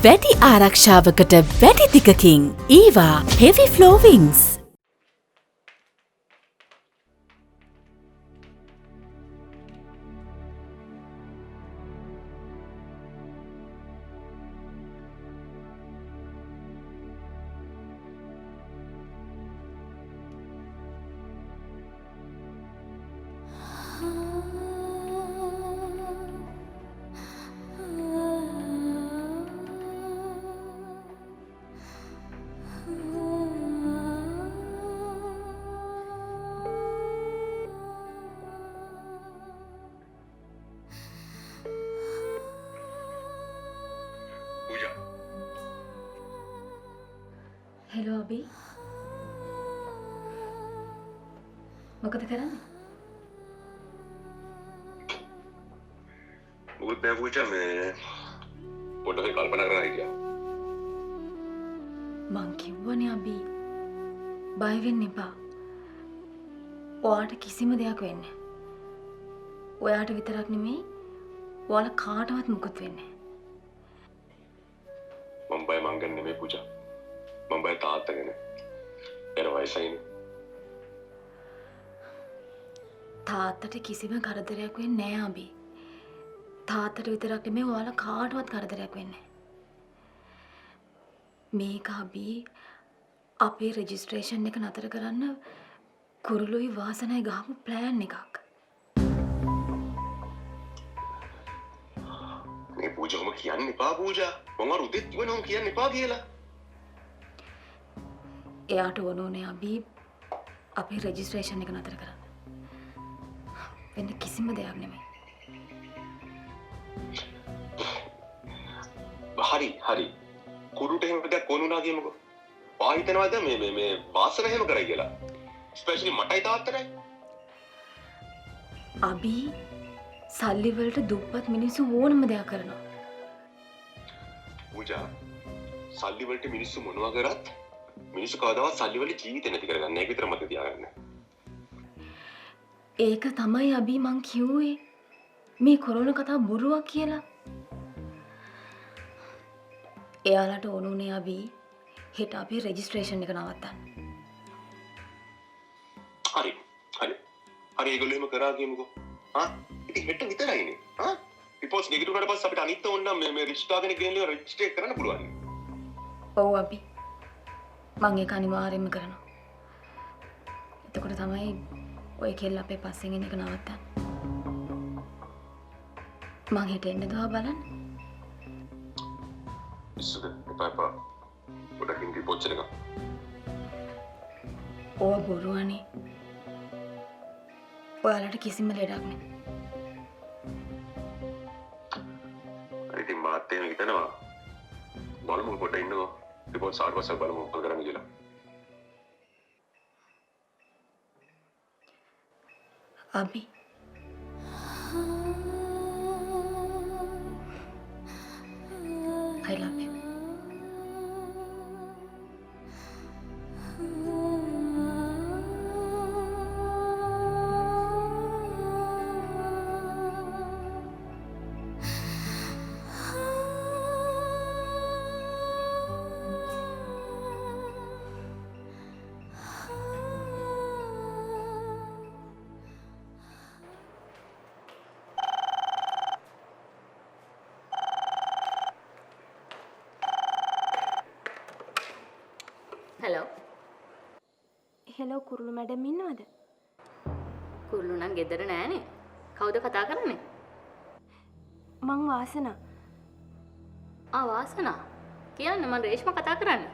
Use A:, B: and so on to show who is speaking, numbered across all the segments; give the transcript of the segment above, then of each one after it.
A: වැඩි ආරක්ෂාවකට වැඩි දිගකින් ඊවා heavy flow වින්ග්ස්.
B: Hello අබි මොකද කරන්නේ?
C: මුකුත් නෑ පූජා මේ පොඩ්ඩක් කල්පනා කරලා හිටියා.
B: මං කිව්වනේ අබි බය වෙන්න එපා. ඔයාට කිසිම දෙයක් වෙන්නේ නෑ. ඔයාට විතරක් නෙමෙයි ඔයාලා කාටවත් මුකුත් වෙන්නේ
C: නෑ. මම බය මං ගන්න නෙමෙයි පූජා. මම බය තාත්තා ගැන. එන වයසයිනේ.
B: තාත්තට කිසිම කරදරයක් වෙන්නේ නෑ අබි. තාත්තට විතරක් නෙමෙයි ඔයාලා කාටවත් කරදරයක් වෙන්නේ නෑ. මේක අබි අපේ රෙජිස්ට්‍රේෂන් එක නතර කරන්න කුරුළුයි වාසනයි ගහපු ප්ලෑන් එකක්.
C: මේ පූජාවම කියන්න එපා පූජා. මම අර උදේත් කිව්වනේ මම කියන්න එපා කියලා.
B: එයාට ඕනෝනේ අබි අපේ රෙජිස්ට්‍රේෂන් එක නතර කරන්න. වෙන කිසිම දෙයක් නෙමෙයි.
C: හරි. කුරුට එහෙම දෙයක් කොනුනා කියමුකෝ. පා හිතනවාද මේ වාසන එහෙම කරයි කියලා. ස්පෙෂලි මටයි තාත්තටයි.
B: අබි සල්ලි වලට දුප්පත් මිනිස්සු ඕනම දෙයක් කරනවා.
C: පූජා සල්ලි වලට මිනිස්සු මොනවා කරත් මිනිස්සු කවදාවත් සල්ලි වල ජීවිතේ නැති කරගන්න. ඒක විතර මතක තියාගන්න.
B: ඒක තමයි අබි මං කිව්වේ. මේ කොරෝනා කතාව බොරුවක් කියලා. එයාලට ඕනුනේ අබි හෙට අපේ රෙජිස්ට්‍රේෂන් එක නවත්තන්න.
C: හරි ඒගොල්ලෝ එහෙම කරා කියමුකෝ. ඉතින් හෙට විතරයිනේ. රිපෝට්ස් නෙගටිව් වුණාට පස්සේ අපිට අනිත් ඕන නම් මේ රිජිස්ටර් කෙනෙක් ගෙනල්ලා රෙජිස්ටර් කරන්න පුළුවන්.
B: ඔව් අබි. මං ඒක අනිවාර්යයෙන්ම කරනවා. එතකොට තමයි ඔය කෙල්ල අපේ පස්සෙන් එන එක නවත්තන්නේ. මං හෙට එන්න දවා බලන්න.
C: ඉස්සුද එපා. පොඩකින් රිපෝට්ස් එක.
B: ඕව බොරුවනේ. ඔයාලට කිසිම ලෙඩක් නෑ.
C: ඉතින් මාත් එහෙම හිතනවා. බලමු පොඩ්ඩක් ඉන්නකෝ. රිපෝට්ස් ආවට පස්සේ බලමු මොකද කරන්න කියලා.
B: අබි I love you.
D: හෙලෝ කුරුළු මැඩම් ඉන්නවද?
E: කුරුළු නම් ගෙදර නෑනේ. කවුද කතා කරන්නේ?
D: මං වාසනා.
E: වාසනා. කියන්න මම රේෂ්මා කතා කරන්නේ.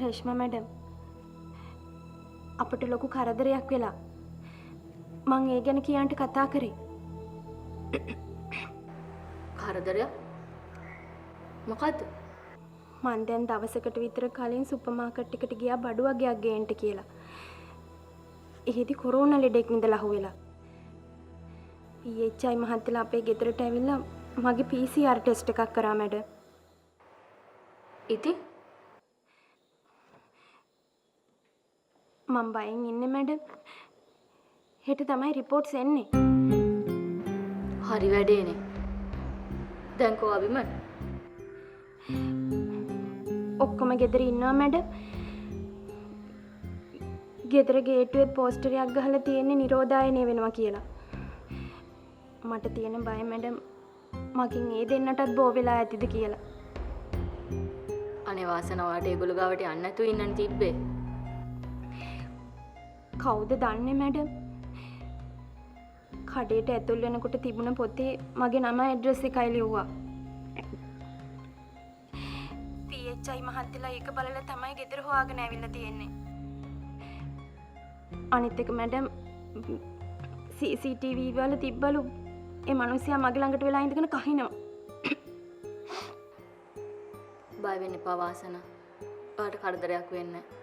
D: රේෂ්මා මැඩම් අපිට ලොකු කරදරයක් වෙලා. මං ඒ ගැන කියන්නට කතා කරේ.
E: කරදරයක්? මොකද්ද?
D: මං දැන් දවසකට විතර කලින් සුපර් මාකට් එකට ගියා බඩු වගේක් ගේන්න කියලා. එහෙදි කොරෝනා ලෙඩෙක් ඉඳලා අහුවෙලා. PHI මහත්තයලා අපේ ගෙදරට ඇවිල්ලා මගේ PCR ටෙස්ට් එකක් කරා මැඩම්.
E: ඉතින්
D: මම බයෙන් ඉන්නේ මැඩම්. හෙට තමයි රිපෝට්ස් එන්නේ.
E: හරි වැඩේනේ. දැන් කෝ අබිමන්?
D: ඔක්කොම ගෙදර ඉන්නවා මැඩම්. ගෙදර ගේට්ටුවේ පෝස්ටරයක් ගහලා තියෙන්නේ නිරෝධායනය වෙනවා කියලා. මට තියෙන බය මැඩම් මකින් ඒ දෙන්නටත් බෝ වෙලා ඇතිද කියලා.
E: අනේ වාසනාවට ඒගොල්ලෝ ගාවට යන්න නැතුව ඉන්නනේ තිබ්බේ.
D: කවුද දන්නේ මැඩම්? කඩේට ඇතුල් වෙනකොට තිබුණ පොතේ මගේ නම ඇඩ්‍රස් එකයි ලිව්වා. PHI මහත්තයලා ඒක බලලා තමයි ගෙදර හොයාගෙන ඇවිල්ලා තියෙන්නේ. අනිත් එක මැඩම් CCTV වල තිබ්බලු ඒ මිනිස්සයා මගේ ළඟට වෙලා ඉඳගෙන කහිනවා.
E: බය වෙන්න එපා වාසනා. ඔයාලට කරදරයක් වෙන්නේ නැහැ.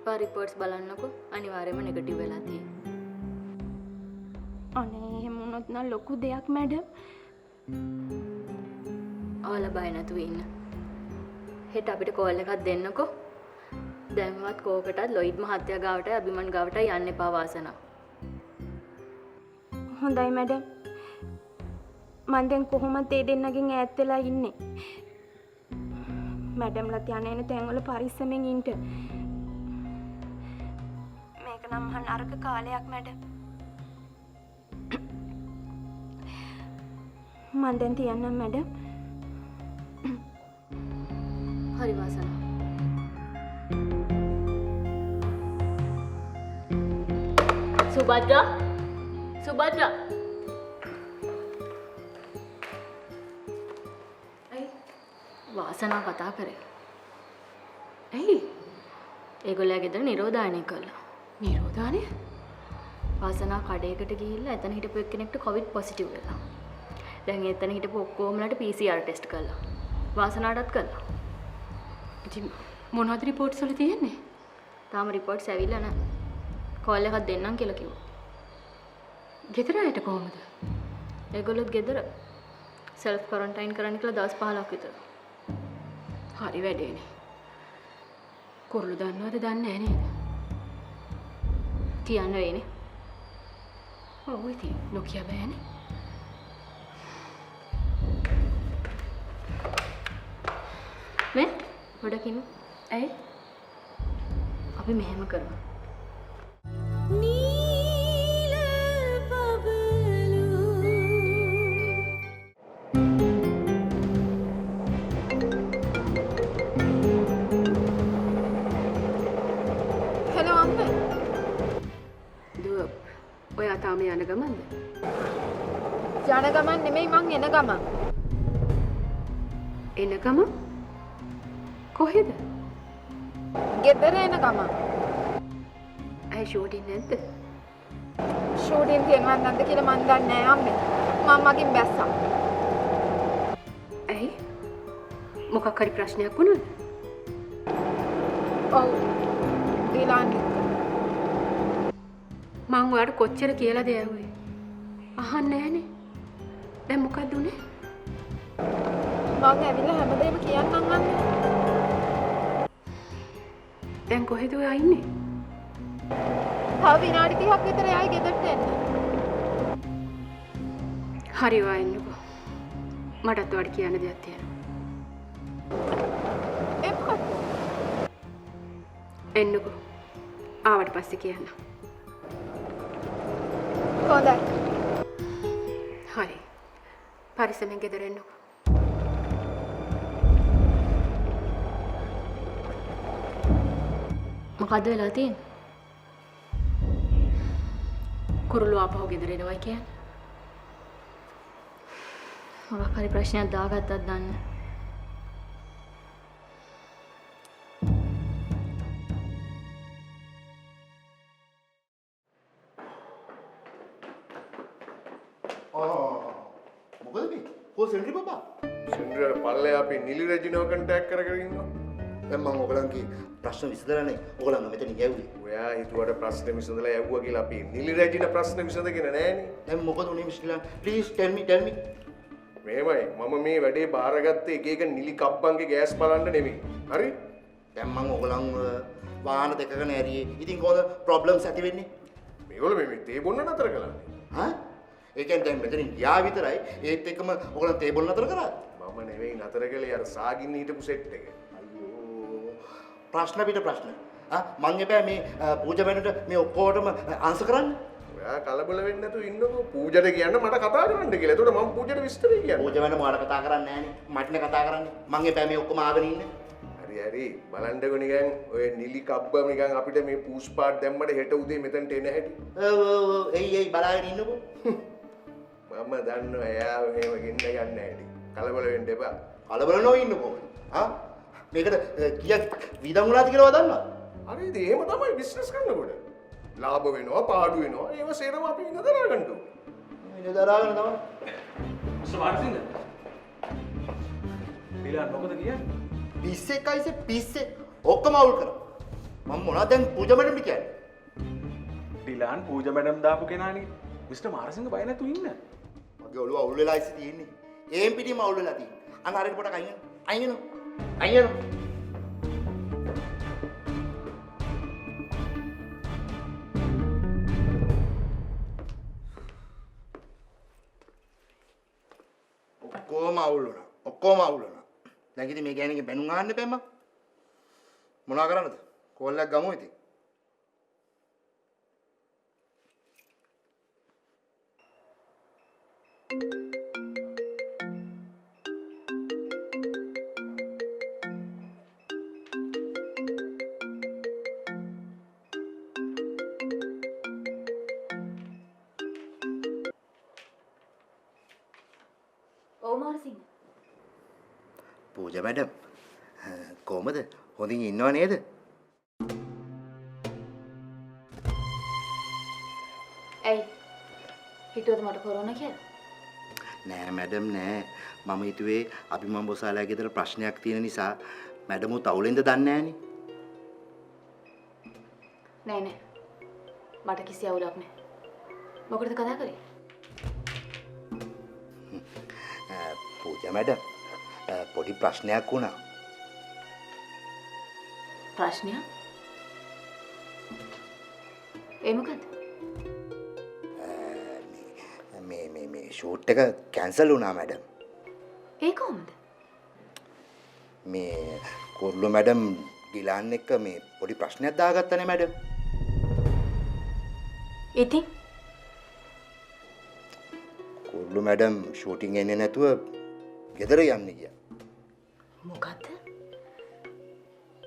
E: ඔයා රිපෝට්ස් බලන්නකෝ අනිවාර්යයෙන්ම නෙගටිව් වෙලා තියෙන්නේ.
D: අනේ එහෙම වුණොත් නම් ලොකු දෙයක් මැඩම්.
E: ඔයාලා බය නැතුව ඉන්න. හෙට අපිට කෝල් එකක් දෙන්නකෝ. දැන්වත් කෝකටත් ලොයිඩ් මහත්තයා ගාවටයි අබිමන් ගාවටයි යන්න එපා වාසනා.
D: හොඳයි මැඩම්. මං දැන් කොහොමද ඒ දෙන්නගෙන් ඈත් වෙලා ඉන්නේ? මැඩම්ලත් යන එන තැන්වල පරිස්සමෙන් ඉන්න. මේක නම් මහා නරක කාලයක් මැඩම්. මං දැන් තියන්නම් මැඩම්.
E: හරි වාසනා. සුභද්‍රා වාසනා කතා කරේ. ඇයි? ඒගොල්ලෝ ගෙදර නිරෝධායනය කළා. නිරෝධායනය? වාසනා කඩේකට ගිහිල්ලා එතන හිටපු එක්කෙනෙක්ට කොවිඩ් පොසිටිව් වෙලා. දැන් එතන හිටපු ඔක්කොමලට PCR ටෙස්ට් කළා. වාසනාටත් කළා.
F: ඉතින් මොනවද රිපෝට්ස් වල තියෙන්නේ?
E: තාම රිපෝට්ස් ඇවිල්ලා නැහැ. කෝල් එකක් දෙන්නම් කියලා කිව්වා.
F: ගෙදර ආයට කොහමද?
E: ඒගොල්ලොත් ගෙදර සෙල්ෆ් ක්වොරන්ටයින් කරන්න කියලා දවස් 15ක් විතර.
F: හරි වැඩේනේ. කුරුළු දන්නවද දන්නේ නැහැ නේද?
E: කියන්න වෙයිනේ.
F: ඔව් ඉතින් නොකිය බෑනේ.
E: මේ ගොඩක් ඉන්න.
F: ඇයි?
E: අපි මෙහෙම කරමු.
F: හෙලෝ අම්මේ. දුව ඔයා තාම යන ගමන්ද?
G: යන ගමන් නෙමෙයි මං එන ගමන්.
F: එන ගමන්? කොහෙද?
G: ගෙදර එන ගමන්.
F: ඇයි ෂූටින් නැද්ද?
G: ෂූටින් තියෙනවද නැද්ද කියලා මන් දන්නේ නැහැ අම්මේ. මම මගින් බැස්සා.
F: ඇයි? මොකක් හරි ප්‍රශ්නයක් වුණාද?
G: ඔව්. ඊළඟ
F: මං ඔයාලට කොච්චර කියලාද ඇහුවේ? අහන්නේ නැහනේ. දැන් මොකක්ද උනේ?
G: මං ඇවිල්ලා හැමදේම කියන්නම් අම්මේ.
F: දැන් කොහෙද ඔයා ඉන්නේ?
G: තව විනාඩි 30ක් විතර යයි ගෙදරට එන්න.
F: හරි ඔයා ඉන්නකෝ. මටත් ඔයාලට කියන්න දෙයක් තියෙනවා.
G: ඒ මොකක්ද?
F: එන්නකෝ. ආවට පස්සේ කියන්න.
G: හොඳයි.
F: හරි. පරිස්සමෙන් ගෙදර එන්නකෝ.
E: මොකද්ද වෙලා තියෙන්නේ?
F: කුරුළු ආපහු ගෙදර එනවා කියන්නේ.
E: මොකක් හරි ප්‍රශ්නයක් දාගත්තත් දන්නේ.
H: මොකද මේ? කො සෙන්ට්‍රි බබා?
C: සෙන්ට්‍රල් පල්ලේ අපි නිලි රජිනව කන්ටැක්ට් කරගෙන ඉන්නවා.
H: දැන් මම ඔයගලන්ගේ ප්‍රශ්න විසඳලානේ ඔයගලන් මෙතන ගැව්වේ.
C: ඔයා හිතුවට ප්‍රශ්න විසඳලා යවුවා කියලා අපි නිලි රජින ප්‍රශ්න විසඳගෙන නැහනේ.
H: දැන් මොකද උනේ මිස්ටර්ලා? ප්ලීස් ටෙල් මි.
C: මේමයි මම මේ වැඩේ බාරගත්තේ එක එක නිලි කබ්බන්ගේ ගෑස් බලන්න නෙමෙයි. හරි?
H: දැන් මම ඔයගලන්ව වාහන දෙකක නැරියේ. ඉතින් කොහොමද ප්‍රොබ්ලම්ස් ඇති වෙන්නේ?
I: මේගොල්ලෝ මේ තේ බොන්න නතර කළානේ.
H: හා? ඒ කියන්නේ දැන් මෙතනින් ගියා විතරයි ඒත් එක්කම ඔයගොල්ලෝ තේබල් නතර කරාද?
I: මම නෙවෙයි නතර කළේ අර සාගින්න හිටපු සෙට් එක.
H: අයියෝ. ප්‍රශ්න පිට ප්‍රශ්න. මං එපෑ මේ පූජා වෙනට මේ ඔක්කොටම ආන්සර් කරන්න.
I: ඔයා කලබල වෙන්නේ නැතුව ඉන්නකෝ. පූජාට කියන්න මට කතා කරන්න කියලා. එතකොට මම පූජාට විස්තරය කියන්න.
H: පූජා වෙන මොකට කතා කරන්නේ නැහනේ. මටනේ කතා කරන්නේ. මං එපෑ මේ ඔක්කොම ආගෙන ඉන්න.
I: හරි බලන්නකො නිකන් ඔය නිලි කබ්බ නිකන් අපිට මේ පූස් පාට් දැම්මට හෙට උදේ මෙතනට එන හැටි.
H: ඔව් එයි බලාගෙන ඉන්නකෝ.
I: මම දන්නවා එයා මේව ගෙන්න යන්න හැටි. කලබල වෙන්න එපා.
H: කලබල නොවී ඉන්නකෝ. මේකට කීයක් විදන් උනාද කියලා දන්නවද?
I: අර ඉතින් එහෙම තමයි බිස්නස් කරනකොට. ලාභ වෙනවා පාඩු වෙනවා ඒව සේරම අපි ඉන්න දරා ගන්න ඕනේ.
H: ඉන්න දරාගෙන තමයි.
J: සමාරසිංහ. බිලා මොකද කියන්නේ?
H: පිස්සේ කයිසේ පිස්සේ ඔක්කොම අවුල් කරා. මම මොනවද දැන් පූජා මැඩම් කියන්නේ?
J: ඩිලාන් පූජා මැඩම් දාපු කෙනානේ. මිස්ටර් මාරසිංහ බය නැතුව ඉන්න.
H: මගේ ඔළුව අවුල් වෙලා ඉස්සී තියෙන්නේ. ඒම් පිටිම අවුල් වෙලා තියෙන්නේ. අන්න අරගෙන පොඩක් අයින් වෙනවා. ඔක්කොම අවුල් වුණා. දැන් ඉතින් මේ ගෑණිගේ බැනුම් අහන්න එපා මම. මොනවා කරන්නද? කෝල් එකක් ගමු ඉතින්.
B: ඔව් මාරසිංහ.
H: පූජා මැඩම් කොහමද? හොඳින් ඉන්නව නේද?
B: ඇයි? හිතුවද මට කොරෝනා කියලා?
H: නෑ මැඩම් නෑ. මම හිතුවේ අපි මම බොසාලා ගෙදර ප්‍රශ්නයක් තියෙන නිසා මැඩම් උත් අවුලෙන්ද දන්නේ නෑනේ.
B: නෑ. මට කිසි අවුලක් නෑ. මොකටද කතා කරේ?
H: පූජා මැඩම් පොඩි ප්‍රශ්නයක් වුණා.
B: ප්‍රශ්නයක්? ඒ මොකද?
H: මේ ෂූට් එක කැන්සල් වුණා මැඩම්.
B: ඒ කොහොමද?
H: මේ කුරුළු මැඩම් ඩිලාන් එක්ක මේ පොඩි ප්‍රශ්නයක් දාගත්තනේ මැඩම්.
B: ඉතින්
H: කුරුළු මැඩම් ෂූටින් එන්නේ නැතුව ගෙදර යන්න ගියා.
B: මොකද්ද?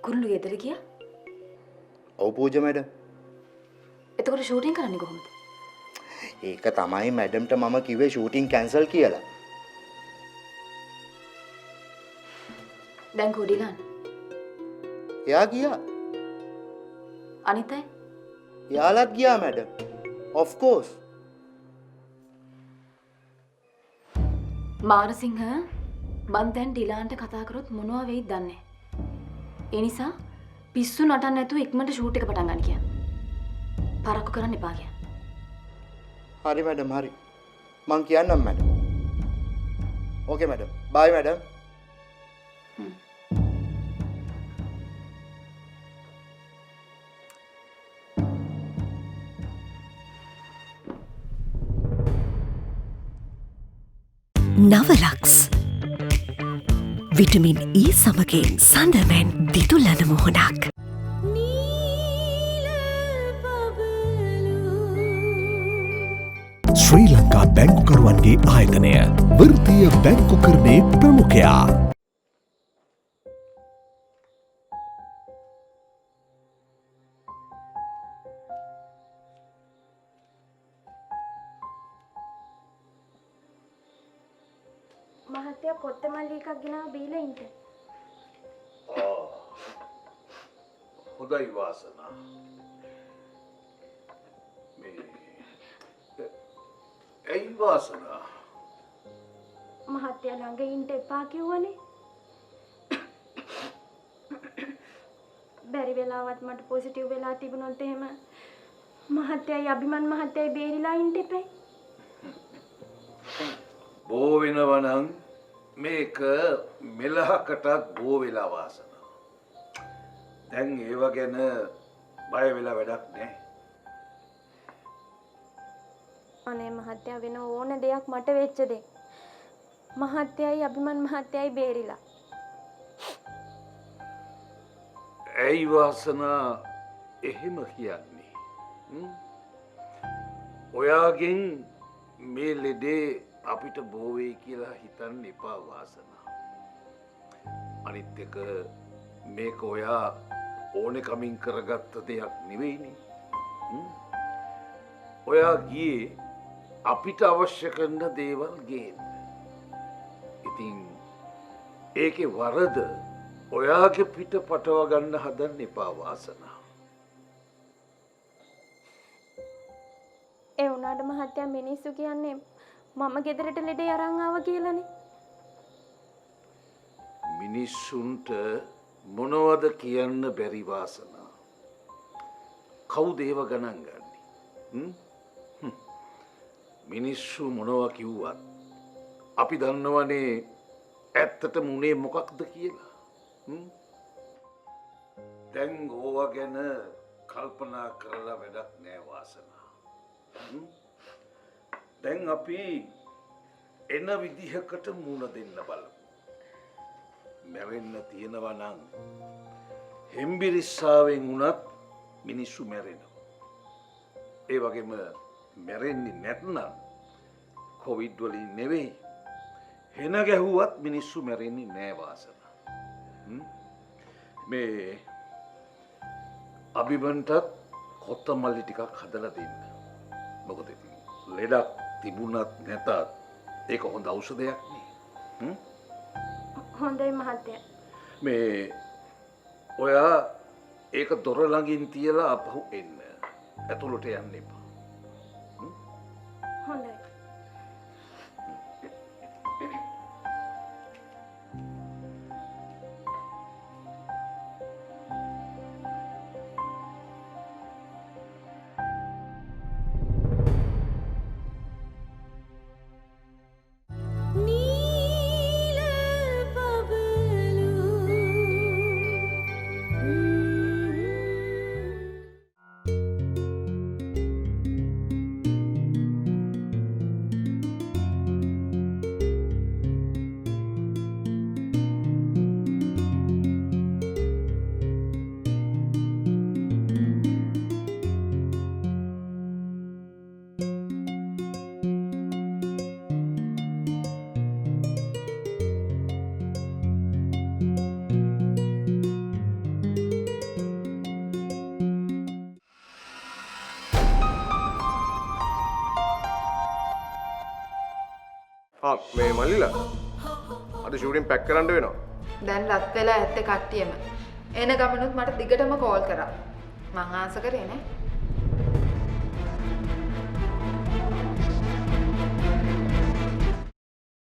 B: කුරුළු ගෙදර ගියා?
H: ඔව් පූජා මැඩම්.
B: එතකොට ෂූටින් කරන්නේ කොහොමද?
H: ඒක තමයි මැඩම්ට මම කිව්වේ ෂූටින් කැන්සල් කියලා.
B: දැන් කොඩිලන්
H: එයා ගියා.
B: අනිත් අය?
H: යාලත් ගියා මැඩම්. of course.
B: මාරසිංහ මං දැන් ඩිලාන්ට කතා කරොත් මොනවා වෙයිද දන්නේ නැහැ. ඒ නිසා පිස්සු නටන්න නැතුව ඉක්මනට ෂූට් එක පටන් ගන්න කියන්න. පරක්කු කරන්න එපා කියන්න.
H: හරි මැඩම් හරි. මං කියන්නම් මැඩම්. ඕකේ මැඩම්. බයි මැඩම්.
A: නවලක්ස් විටමින් E සමගින් සඳමැන් දිදුලන මුහුණක්.
K: ශ්‍රී ලංකා බැංකුකරුවන්ගේ ආයතනය වෘත්තීය බැංකුකරණයේ ප්‍රමුඛයා.
D: මහත්තයා කොත්තමල්ලි එකක් ගෙනාව බීලා ඉන්න.
I: හොඳයි වාසනා. ඇයි වාසනා?
D: මහත්තයා ළඟ ඉන්න එපා කිව්වනේ. බැරි වෙලාවත් මට පොසිටිව් වෙලා තිබුණොත් එහෙම මහත්තයයි අභිමන් මහත්තයයි බේරිලා ඉන්න එපයි.
L: බෝ වෙනවා නම් මේක මෙලහකටත් බෝ වෙලා වාසනා. දැන් ඒව ගැන බය වෙලා වැඩක් නෑ.
D: අනේ මහත්තයා වෙන ඕන දෙයක් මට වෙච්ච දෙයක්. මහත්තයයි අභිමන් මහත්තයයි බේරිලා.
L: ඇයි වාසනා එහෙම කියන්නේ? ඔයාගෙන් මේ ලෙඩේ අපිට බෝ වෙයි කියලා හිතන්න එපා වාසනා. අනිත් එක මේක ඔයා ඕනෙකමින් කරගත්ත දෙයක් නෙවෙයිනේ. ඔයා ගියේ අපිට අවශ්‍ය කරන දේවල් ගේන්න. ඉතින් ඒකේ වරද ඔයාගේ පිට පටව ගන්න හදන්න එපා වාසනා.
D: ඒ වුණාට මහත්තයා මිනිස්සු කියන්නේ මම ගෙදරට ලෙඩේ අරන් ආවා කියලානේ.
L: මිනිස්සුන්ට මොනවද කියන්න බැරි වාසනා. කවුද ඒව ගණන් ගන්නේ? මිනිස්සු මොනවා කිව්වත් අපි දන්නවනේ ඇත්තට මුනේ මොකක්ද කියලා. දැන් ඕවා ගැන කල්පනා කරලා වැඩක් නෑ වාසනා. දැන් අපි එන විදිහකට මුණ දෙන්න බලමු. මැරෙන්න තියෙනවා නම් හෙම්බිරිස්සාවෙන් වුණත් මිනිස්සු මැරෙනවා. ඒ වගේම මැරෙන්නේ නැත්නම් කොවිඩ් වලින් නෙවෙයි හෙන ගැහුවත් මිනිස්සු මැරෙන්නේ නෑ වාසනා. මේ අභිමන්ටත් කොත්තමල්ලි ටිකක් හදලා දෙන්න. මොකද ලෙඩක් තිබුණත් නැතත් ඒක හොඳ ඖෂධයක් නේ.
D: හොඳයි මහත්තයා.
L: මේ ඔයා ඒක දොර ළඟින් තියලා අපහු එන්න. ඇතුළට යන්න එපා.
D: හොඳයි.
I: මේ මල්ලිලා අද ෂූටින් පැක් කරන්න වෙනවා.
G: දැන් රත් වෙලා ඇත්තේ කට්ටියම. එන ගමනුත් මට දිගටම කෝල් කරා. මං ආස කරේ නේ.